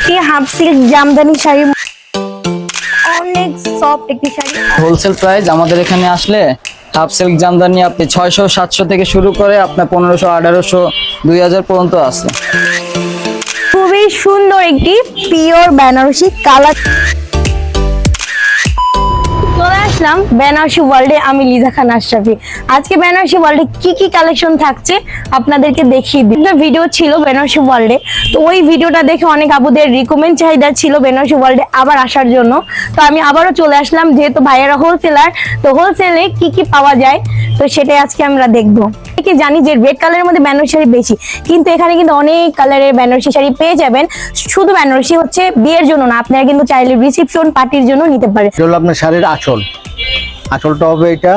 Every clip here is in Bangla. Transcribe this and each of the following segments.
একটি হাফ সিল্ক জামদানি শাড়ি, অনেক সফট একটি শাড়ি। হোলসেল প্রাইস আমাদের এখানে আসলে হাফ সিল্ক জামদানি আপনি 600-700 থেকে শুরু করে আপনার 1500-1800 2000 পর্যন্ত আছে। খুবই সুন্দর একটি পিওর বেনারসি কালার। চলে আসলাম বেনারসি ওয়ার্ল্ডে, আমি লিজা খান আশরাফি। আজকে বেনারসি ওয়ার্ল্ডে কি কি কালেকশন থাকছে আপনাদেরকে দেখিয়ে দিই। একটা ভিডিও ছিল বেনারসি ওয়ার্ল্ডে, তো ওই ভিডিওটা দেখে অনেক আপুদের রিকমেন্ড চাহিদা ছিল বেনারসি ওয়ার্ল্ডে আবার আসার জন্য। তো আমি আবারও চলে আসলাম, যেহেতু ভাইয়েরা হোলসেলার, তো হোলসেলে কি কি পাওয়া যায় তো সেটাই আজকে আমরা দেখবো। কি জানি যে রেড কালারের মধ্যে বেনারসি শাড়ি বেশি, কিন্তু এখানে কিন্তু অনেক কালারের বেনারসি শাড়ি পেয়ে যাবেন। শুধু বেনারসি হচ্ছে বিয়ের জন্য না, আপনারা কিন্তু চাইলে রিসেপশন পার্টির জন্য নিতে পারেন। এটা হলো আপনার শাড়ির আঁচলটা হবে এটা,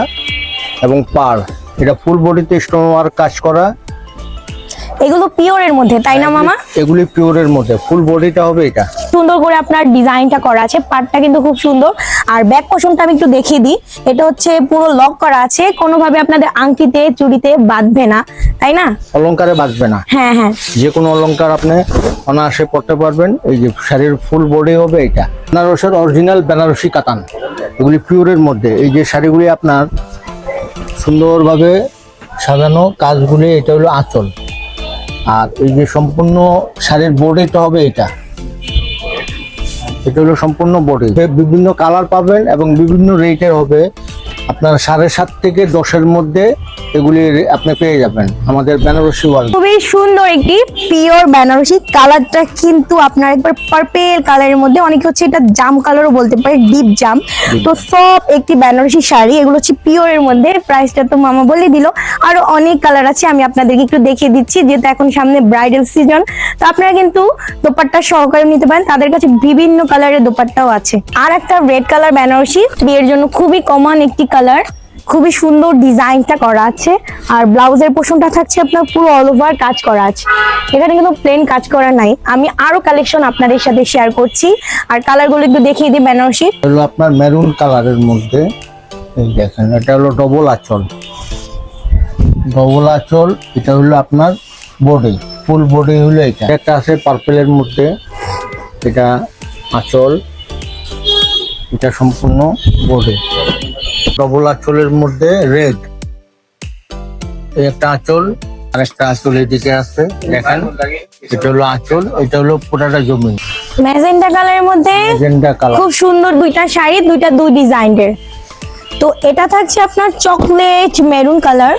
এবং পাড় এটা ফুল বডিতে স্টোন ওয়ার্ক কাজ করা। এগুলো পিওরের মধ্যে, তাই না মামা? এগুলি পিওরের মধ্যে, ফুল বডিটা হবে এটা। সুন্দর করে আপনার ডিজাইনটা করা আছে, পাটটা কিন্তু খুব সুন্দর। আর ব্যাক পোর্শনটা আমি একটু দেখিয়ে দিই, এটা হচ্ছে পুরো লক করা আছে, কোনোভাবে আপনাদের আংটিতে চুড়িতে বাঁধবে না, তাই না? অলংকারে বাঁধবে না। হ্যাঁ হ্যাঁ, যে কোনো অলংকার আপনি অনায়াসে পড়তে পারবেন। এই যে শাড়ির ফুল বডি হবে এটা, বেনারসের অরিজিনাল বেনারসি কাতান, এগুলি পিওরের মধ্যে। এই যে শাড়িগুলি আপনার সুন্দরভাবে সাজানো কাজগুলি, এটা হলো আঁচল। আর এই যে সম্পূর্ণ শাড়ির বডিটা হবে এটা হলো সম্পূর্ণ বডি। বিভিন্ন কালার পাবেন এবং বিভিন্ন রেটের হবে। আপনার 7.5 থেকে 10-এর মধ্যে এগুলি আপনি পেয়ে যাবেন আমাদের বেনারসি ওয়ার্ল্ড। খুবই সুন্দর একটি পিওর বেনারসি। কালারটা কিন্তু আপনার একবার পার্পেল কালারের মধ্যে, অনেকে হচ্ছে এটা জাম কালারও বলতে পারে, ডিপ জাম। তো সব একটি বেনারসি শাড়ি, এগুলো হচ্ছে পিওরের মধ্যে। প্রাইসটা তো মামা বলে দিল। আরো অনেক কালার আছে, আমি আপনাদেরকে একটু দেখিয়ে দিচ্ছি, যেহেতু এখন সামনে ব্রাইডাল সিজন। তো আপনারা কিন্তু দোপাট্টা সহকারে নিতে পারেন, তাদের কাছে বিভিন্ন কালারের দোপাট্টাও আছে। আর একটা রেড কালার বেনারসি, বিয়ের জন্য খুবই কমন একটি কালার, খুবই সুন্দর ডিজাইনটা করা আছে। আর ব্লাউজের পোর্শনটা থাকছে আপনার পুরো অল ওভার কাজ করা আছে, এখানে কিন্তু প্লেন কাজ করা নাই। আমি আরো কালেকশন আপনাদের সাথে শেয়ার করছি, আর কালারগুলো একটু দেখিয়ে দিই। বেনারসি হলো আপনার মেরুন কালারের মধ্যে, এই দেখেন এটা হলো ডবল আঁচল। এটা হলো আপনার বডি, ফুল বডি হলো এটা। একটা আছে পার্পেলের মধ্যে, এটা আঁচল, এটা সম্পূর্ণ বডি। ডবল আঁচলের মধ্যে রেড, এই একটা আঁচল, আর একটা আঁচল এদিকে আছে দেখেন। এটা হলো আঁচল, এটা হলো পুরাটা জমি। ম্যাজেন্টা কালারের মধ্যে ম্যাজেন্টা কালার, খুব সুন্দর দুইটা শাড়ি, দুই ডিজাইনের। তো এটা থাকছে আপনার চকলেট মেরুন কালার।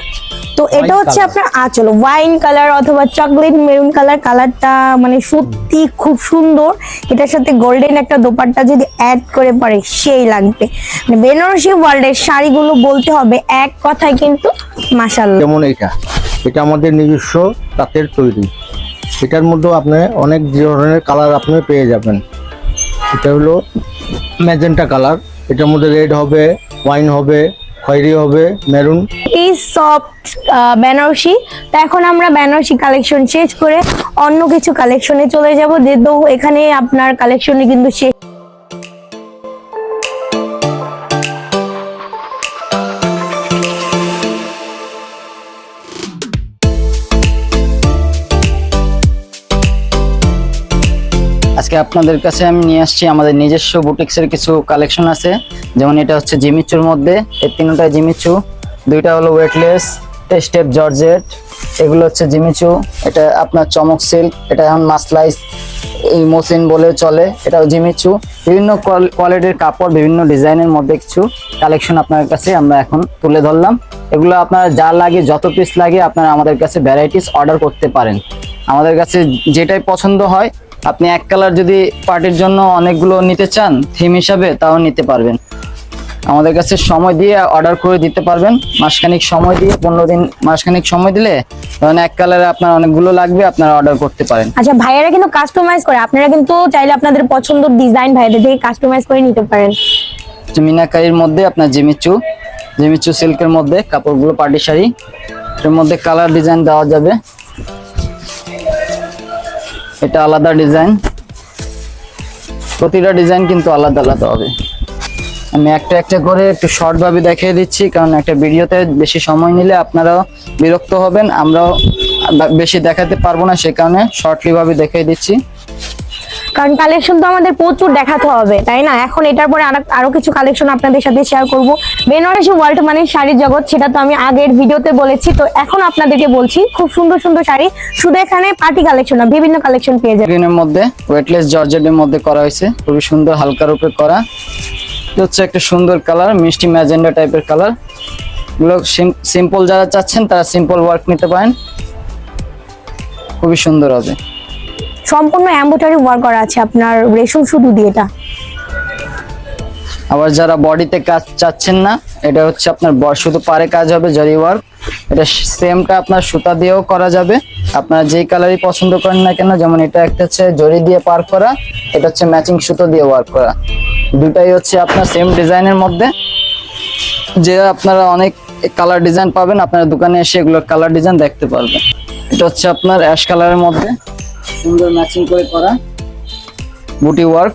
তো এটা হচ্ছে আপনার আঁচল ওয়াইন কালার অথবা চকলেট মেরুন কালার। কালারটা মানে সত্যি খুব সুন্দর। এটার সাথে গোল্ডেন একটা দোপাট্টা যদি অ্যাড করে পারে সেই লাগবে। মানে বেনারসি ওয়ার্ল্ডের শাড়িগুলো বলতে হবে এক কথায় কিন্তু মাশাআল্লাহ। যেমন এটা আমাদের নিজস্ব তাঁতের তৈরি। এটার মধ্যে আপনি অনেক ধরনের কালার আপনি পেয়ে যাবেন। এটা হলো ম্যাজেন্টা কালার, এটার মধ্যে রেড হবে, ওয়াইন হবে, খয়েরি হবে, মেরুন। এই সফট বেনারসি। তো এখন আমরা বেনারসি কালেকশন শেষ করে অন্য কিছু কালেকশনে চলে যাব, যেহেতু এখানে আপনার কালেকশনে কিন্তু শেষ। আজকে আপনাদের কাছে আমি নিয়ে আসছি আমাদের নিজস্ব বুটিক্সের কিছু কালেকশন আছে। যেমন এটা হচ্ছে জিমিচুর মধ্যে, এই তিনটা জিমিচু, দুইটা হলো ওয়েটলেস স্টেপ জর্জেট, এগুলো হচ্ছে জিমিচু। এটা আপনার চমক সিল্ক, এটা এখন মাসলাইস এই মসলিন বলে চলে, এটাও জিমিচু। বিভিন্ন কোয়ালিটির কাপড়, বিভিন্ন ডিজাইনের মধ্যে কিছু কালেকশন আপনার কাছে আমরা এখন তুলে ধরলাম। এগুলো আপনার যা লাগে, যত পিস লাগে আপনারা আমাদের কাছে ভ্যারাইটিস অর্ডার করতে পারেন। আমাদের কাছে যেটাই পছন্দ হয়, আপনি এক কালার যদি পার্টির জন্য অনেকগুলো নিতে চান থিম হিসাবে, তাও নিতে পারবেন। আমাদের কাছে সময় দিয়ে অর্ডার করে দিতে পারবেন, মাসখানিক সময় দিয়ে, 15 দিন মাসখানিক সময় দিলে ধরেন এক কালারে আপনার অনেকগুলো লাগবে, আপনারা অর্ডার করতে পারেন। আচ্ছা, ভাইয়ারা কিন্তু কাস্টমাইজ করে, আপনারা কিন্তু চাইলে আপনাদের পছন্দের ডিজাইন ভাইদের থেকে কাস্টমাইজ করে নিতে পারেন। মিনাকারির মধ্যে আপনার জিমিচু সিল্কের মধ্যে কাপড়গুলো, পার্টি শাড়ি, এর মধ্যে কালার ডিজাইন দেওয়া যাবে। এটা আলাদা ডিজাইন, প্রতিটা ডিজাইন কিন্তু আলাদা আলাদা হবে। আমি একটা একটা করে একটু শর্ট ভাবে দেখিয়ে দিচ্ছি, কারণ একটা ভিডিওতে বেশি সময় নিলে আপনারাও বিরক্ত হবেন, আমরাও বেশি দেখাতে পারবো না, সে কারণে শর্টলি ভাবে দেখিয়ে দিচ্ছি। কারণ কালেকশন তো আমাদের প্রচুর দেখাতে হবে, তাই না? এখন এটার পরে আরো কিছু কালেকশন আপনাদের সাথে শেয়ার করব। বেনারসি ওয়ার্ল্ড মানে শাড়ির জগৎ, সেটা তো আমি আগের ভিডিওতে বলেছি। তো এখন আপনাদেরকে বলছি, খুব সুন্দর সুন্দর শাড়ি, শুধু এখানে পার্টি কালেকশন না, বিভিন্ন কালেকশন পেয়ে যাবেন। গ্রিনের মধ্যে ওয়েটলেস জর্জেটের মধ্যে করা হয়েছে, খুবই সুন্দর হালকার উপরে করা। এটা হচ্ছে একটা সুন্দর কালার, মিষ্টি ম্যাজেন্ডা টাইপের কালার। এগুলো সিম্পল যারা চাচ্ছেন তারা সিম্পল ওয়ার্ক নিতে পারেন, খুবই সুন্দর হবে। সম্পূর্ণ এমব্রয়ডারি ওয়ার্ক করা আছে আপনার রেশম সুতো দিয়ে এটা। আবার যারা বডিতে কাজ চাচ্ছেন না, এটা হচ্ছে আপনার শুধু পারে কাজ হবে জরি ওয়ার্ক। এটা সেমটা আপনার সুতা দিয়েও করা যাবে, আপনারা যেই কালারই পছন্দ করেন না কেন। যেমন এটা একটা হচ্ছে জরি দিয়ে পার করা, এটা হচ্ছে ম্যাচিং সুতো দিয়ে ওয়ার্ক করা। দুটাই হচ্ছে আপনার সেম ডিজাইনের মধ্যে, যে আপনারা অনেক কালার ডিজাইন পাবেন। আপনারা দোকানে এসে এগুলোর কালার ডিজাইন দেখতে পারবেন। এটা হচ্ছে আপনার অ্যাশ কালারের মধ্যে সুন্দর ম্যাচিং করে করা বুটি ওয়ার্ক।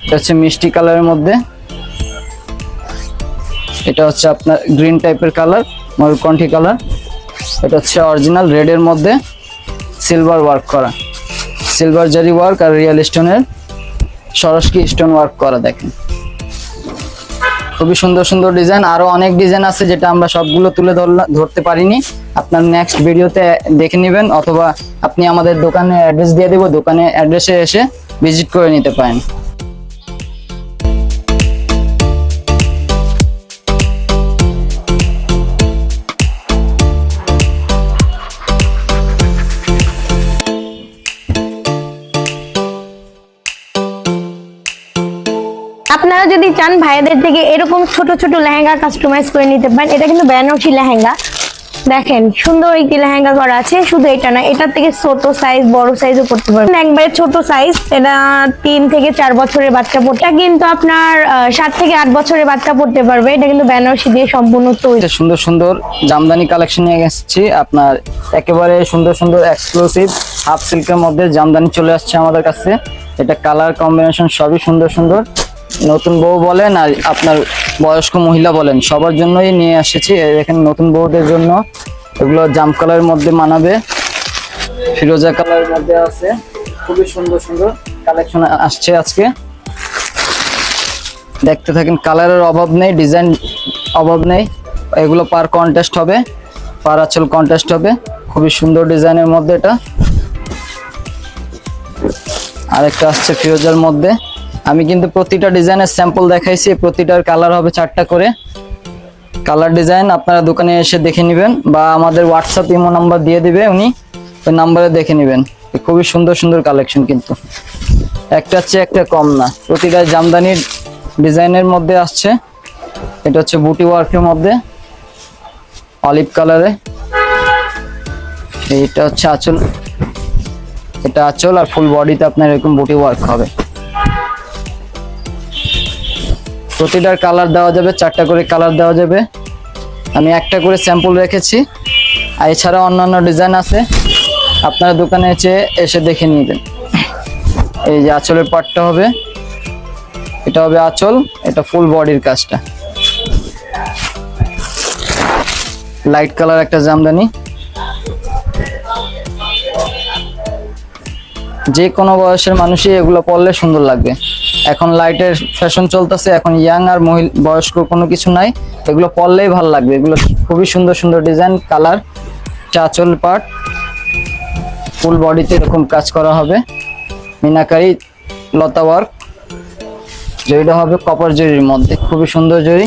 এটা হচ্ছে মিষ্টি কালারের মধ্যে, এটা হচ্ছে আপনার গ্রিন টাইপের কালার, ময়ূরকণ্ঠী কালার। এটা হচ্ছে অরিজিনাল রেডের মধ্যে সিলভার ওয়ার্ক করা, সিলভার জারি ওয়ার্ক আর রিয়েল স্টোনের সরস্কি স্টোন ওয়ার্ক করা। দেখেন খুবই সুন্দর সুন্দর ডিজাইন, আরো অনেক ডিজাইন আছে যেটা আমরা সবগুলো তুলে ধরতে পারিনি। আপনার নেক্সট ভিডিওতে দেখে নেবেন, অথবা আপনি আমাদের দোকানে অ্যাড্রেস দিয়ে দেবো, দোকানে অ্যাড্রেসে এসে ভিজিট করে নিতে পারেন। আপনারা যদি চান ভাইয়াদের থেকে এরকম ছোট ছোট লেহেঙ্গা কাস্টমাইজ করে নিতে পারেন। এটা কিন্তু বেনারসি লেহেঙ্গা, দেখেন সুন্দর একটি লেহেঙ্গা করা আছে। শুধু এটা না, এটার থেকে ছোট সাইজ বড় সাইজও করতে পারবেন। একবারে ছোট সাইজ, এটা 3 থেকে 4 বছরের বাচ্চা পড়তে, কিন্তু আপনার 7 থেকে 8 বছরের বাচ্চা পড়তে পারবে। এটা কিন্তু বেনারসি দিয়ে সম্পূর্ণ তৈরি। সুন্দর সুন্দর জামদানি কালেকশন নিয়ে এসেছি আপনার, একেবারে সুন্দর সুন্দর এক্সক্লুসিভ হাফ সিল্কের মধ্যে জামদানি চলে আসছে আমাদের কাছে। এটা কালার কম্বিনেশন সবই সুন্দর সুন্দর। নতুন বউ বলেন আর আপনার বয়স্ক মহিলা বলেন, সবার জন্যই নিয়ে এসেছি। দেখেন নতুন বউদের জন্য এগুলো জাম কালারের মধ্যে মানাবে, ফিরোজা কালারের মধ্যে আছে। খুবই সুন্দর সুন্দর কালেকশন আসছে আজকে, দেখতে থাকেন। কালারের অভাব নেই, ডিজাইন অভাব নেই। এগুলো পার কন্টেস্ট হবে, পার আঁচল কন্টেস্ট হবে। খুবই সুন্দর ডিজাইনের মধ্যে এটা। আরেকটা আসছে ফিরোজার মধ্যে। আমি কিন্তু প্রতিটা ডিজাইনের স্যাম্পল দেখাইছি, প্রতিটার কালার হবে 4টা করে কালার ডিজাইন। আপনারা দোকানে এসে দেখে নেবেন, বা আমাদের হোয়াটসঅ্যাপ ইমো নাম্বার দিয়ে দিবে উনি, ওই নাম্বারে দেখে নেবেন। খুবই সুন্দর সুন্দর কালেকশন, কিন্তু একটা হচ্ছে একটা কম না। প্রতিটা জামদানির ডিজাইনের মধ্যে আসছে। এটা হচ্ছে বুটি ওয়ার্কের মধ্যে অলিভ কালারে। এইটা হচ্ছে আঁচল, এটা আঁচল আর ফুল বডিতে আপনার এরকম বুটি ওয়ার্ক হবে। প্রতিটার কালার দেওয়া যাবে, 4টা করে কালার দেওয়া যাবে। আমি একটা করে স্যাম্পল রেখেছি, আর এছাড়া অন্যান্য ডিজাইন আছে, আপনারা দোকানে এসে দেখে নিবেন। এই যে আঁচলের পার্টটা হবে, এটা হবে আঁচল, এটা ফুল বডির কাজটা। লাইট কালার একটা জামদানি, যে কোনো বয়সের মানুষই এগুলো পরলে সুন্দর লাগবে। এখন লাইটের ফ্যাশন চলতেছে, এখন ইয়াং আর বয়স্ক কোনো কিছু নাই, এগুলো পরলেই ভালো লাগবে। এগুলো খুবই সুন্দর সুন্দর ডিজাইন, কালার। আঁচল পার্ট ফুল বডিতে এরকম কাজ করা হবে, মিনাকারি লতা ওয়ার্ক। জরিটা হবে কপার জরির মধ্যে, খুবই সুন্দর জরি।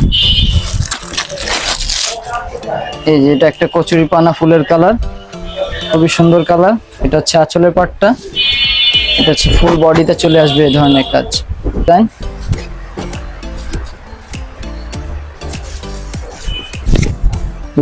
এই যে এটা একটা কচুরি পানা ফুলের কালার, খুবই সুন্দর কালার। এটা হচ্ছে আঁচলের পার্টটা, এটা হচ্ছে ফুল বডিতে চলে আসবে এই ধরনের কাজ।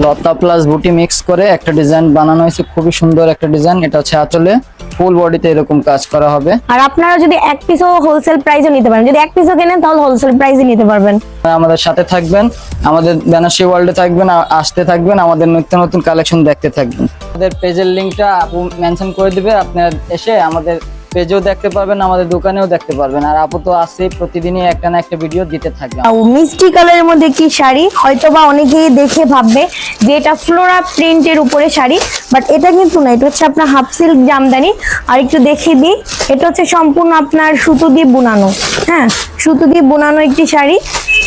লতা প্লাস বুটি মিক্স করে একটা ডিজাইন বানানো হয়েছে, খুবই সুন্দর একটা ডিজাইন। এটা হচ্ছে আঁচলে ফুল বডিতে এরকম কাজ করা হবে। আর আপনারা যদি এক পিসও হোলসেল প্রাইসে নিতে পারেন, যদি এক পিসও কেনেন তাহলে হোলসেল প্রাইসে নিতে পারবেন। আমাদের সাথে থাকবেন, আমাদের বেনারসি ওয়ার্ল্ডে থাকবেন, আসতে থাকবেন, আমাদের নতুন নতুন কালেকশন দেখতে থাকবেন। আমাদের পেজের লিংকটা আপু মেনশন করে দিবে, আপনারা এসে আমাদের পেজেও দেখতে পারবেন, আমাদের দোকানেও দেখতে পারবেন। আর আপু তো আছে, প্রতিদিনই একটা না একটা ভিডিও দিতে থাকবে। মিষ্টি কালারের মধ্যে কি শাড়ি, হয়তোবা অনেকেই দেখে ভাববে যে এটা ফ্লোরা প্রিন্টের উপরে শাড়ি, বাট এটা কিন্তু না, এটা হচ্ছে আপনার হাফ সিল্ক জামদানি। আর একটু দেখিয়ে দিই, এটা হচ্ছে সম্পূর্ণ আপনার সুতো দিয়ে বুনানো, হ্যাঁ সুতো দিয়ে বুনানো একটি শাড়ি।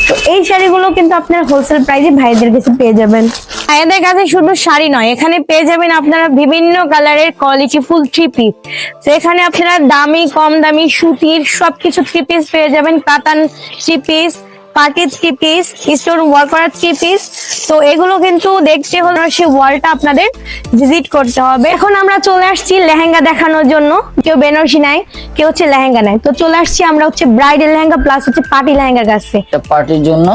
তো এই শাড়িগুলো কিন্তু আপনার হোলসেল প্রাইসে ভাইদের কাছে পেয়ে যাবেন। ভাইদের কাছে শুধু শাড়ি নয়, এখানে পেয়ে যাবেন আপনারা বিভিন্ন কালারের কোয়ালিটি ফুল থ্রি পিস। তো এখানে আপনারা দামি কম দামি সুতির সবকিছু থ্রি পিস পেয়ে যাবেন, কাতান three piece, party three piece, stone work করা থ্রি পিস। তো এগুলো কিন্তু দেখতে হলে সেই ওয়ালটা আপনাদের ভিজিট করতে হবে। এখন আমরা চলে আসছি লেহেঙ্গা দেখানোর জন্য। কেউ বেনারসি নাই, কেউ হচ্ছে লেহেঙ্গা নাই, তো চলে আসছি আমরা হচ্ছে ব্রাইডাল লেহেঙ্গা প্লাস হচ্ছে পার্টি লেহেঙ্গার কাছে। এটা পার্টির জন্য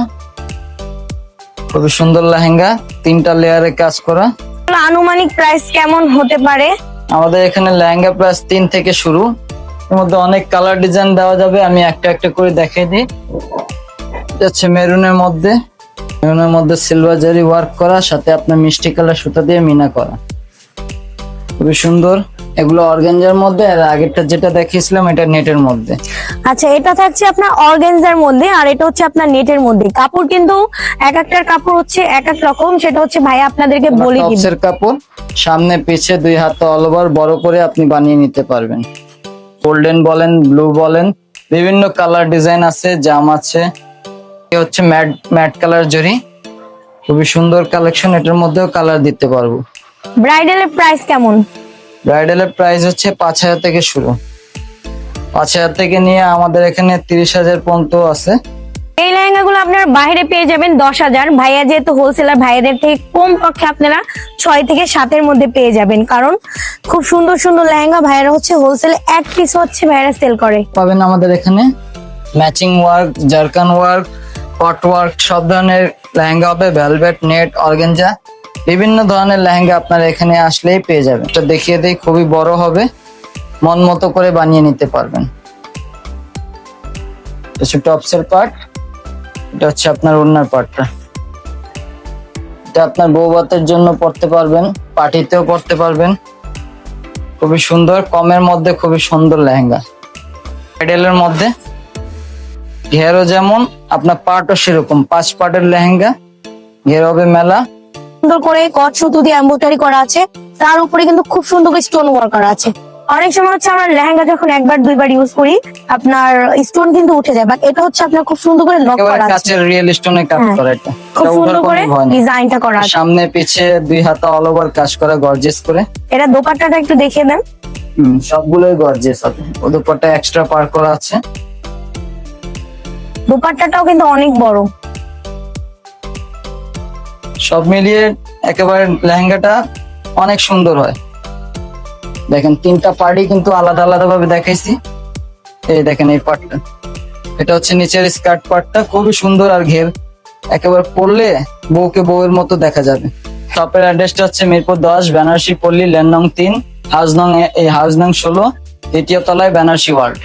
খুবই সুন্দর লেহেঙ্গা, 3টা লেয়ারে কাজ করা। আনুমানিক প্রাইস কেমন হতে পারে? আমাদের এখানে লেহেঙ্গা প্রাইস 3 থেকে শুরু, এর মধ্যে অনেক কালার ডিজাইন দেওয়া যাবে। আমি একটা একটা করে দেখিয়ে দিই। এটা হচ্ছে মেরুনের মধ্যে, মেরুনের মধ্যে সিলভার জারি ওয়ার্ক করা, সাথে আপনার মিষ্টি কালার সুতা দিয়ে মিনা করা, খুবই সুন্দর। এগুলো অর্গানজার মধ্যে, আর আগেরটা যেটা দেখিয়েছিলাম এটা নেটের মধ্যে। আচ্ছা, এটা থাকছে আপনার অর্গানজার মধ্যে, আর এটা হচ্ছে আপনার নেটের মধ্যে। কাপড় কিন্তু এক একটার কাপড় হচ্ছে এক এক রকম, সেটা হচ্ছে ভাই আপনাদেরকে বলে দিন। টপসের কাপড় সামনে পিছে 2 হাত অল ওভার বড় করে আপনি বানিয়ে নিতে পারবেন। গোল্ডেন বলেন, ব্লু বলেন, বিভিন্ন কালার ডিজাইন আছে, জাম আছে। এ হচ্ছে ম্যাট কালার জরি, খুবই সুন্দর কালেকশন। এটার মধ্যেও কালার দিতে পারবো। ব্রাইডালের প্রাইস কেমন? ব্রাইডালের প্রাইস হচ্ছে 5,000 থেকে শুরু, 5,000 থেকে নিয়ে আমাদের এখানে 30,000 পর্যন্ত আছে। এই লেহেঙ্গাগুলো আপনারা বাইরে পেয়ে যাবেন 10,000। ভাইয়া যেহেতু হোলসেলার, ভাইয়াদের থেকে কম পক্ষে আপনারা 6 থেকে 7-এর মধ্যে পেয়ে যাবেন, কারণ খুব সুন্দর সুন্দর লেহেঙ্গা ভাইয়ারা হচ্ছে হোলসেলে এক পিস হচ্ছে ভাইয়ারা সেল করে। পাবেন আমাদের এখানে ম্যাচিং ওয়ার্ক, জারকান ওয়ার্ক, পট ওয়ার্ক, সব ধরনের লেহেঙ্গা হবে। ভেলভেট, নেট, অর্গানজা, বিভিন্ন ধরনের লেহেঙ্গা আপনারা এখানে আসলেই পেয়ে যাবেন। এটা দেখিয়ে দিই, খুবই বড় হবে, মন মতো করে বানিয়ে নিতে পারবেন। এটা টপসের পার্ট, এটা হচ্ছে আপনার ওড়নার পার্টটা। এটা আপনার বউভাতের জন্য পরতে পারবেন, পার্টিতেও পরতে পারবেন। খুবই সুন্দর, কমের মধ্যে খুবই সুন্দর লেহেঙ্গা। ব্রাইডালের মধ্যে ঘেরও যেমন, আপনার পার্টও সেরকম, 5 পার্টের লেহেঙ্গা। ঘের হবে মেলা, সুন্দর করে কট সুতো দিয়ে এমব্রয়ডারি করা আছে, তার উপরে কিন্তু খুব সুন্দর করে স্টোন ওয়ার্ক করা আছে। অনেক সময় হচ্ছে আমরা লেহেঙ্গা যখন একবার দুইবার ইউজ করি আপনার স্টোন কিন্তু উঠে যায়, বাট এটা হচ্ছে আপনার খুব সুন্দর করে লক একেবারে করা আছে, কাচের রিয়েল স্টোনে কাজ হ্যাঁ, করা। এটা খুব এটা সুন্দর ওঠার করে কোনো ভয় নেই। ডিজাইনটা করা আছে। সামনে পিছে 2 হাত অল ওভার কাজ করা, গর্জিয়াস করে। এটা দোপাট্টাটা একটু দেখিয়ে দেন। সবগুলোই গর্জিয়াস হবে। ও দুপাট্টা এক্সট্রা পার করা আছে। দোপাট্টাটাও কিন্তু অনেক বড়। সব মিলিয়ে একেবারে লেহেঙ্গাটা অনেক সুন্দর হয়। দেখেন 3টা পার্টি কিন্তু আলাদা আলাদা ভাবে দেখাইছি। এই দেখেন এই পার্টটা, এটা হচ্ছে নিচের স্কার্ট পার্টটা, খুবই সুন্দর। আর ঘের একেবারে পরলে বউকে বউয়ের মতো দেখা যাবে। শপের অ্যাড্রেসটা হচ্ছে মিরপুর 10, বেনারসি পল্লী, লেন নং 3, হাউস নং 16, দ্বিতীয় তলায় বেনারসি ওয়ার্ল্ড।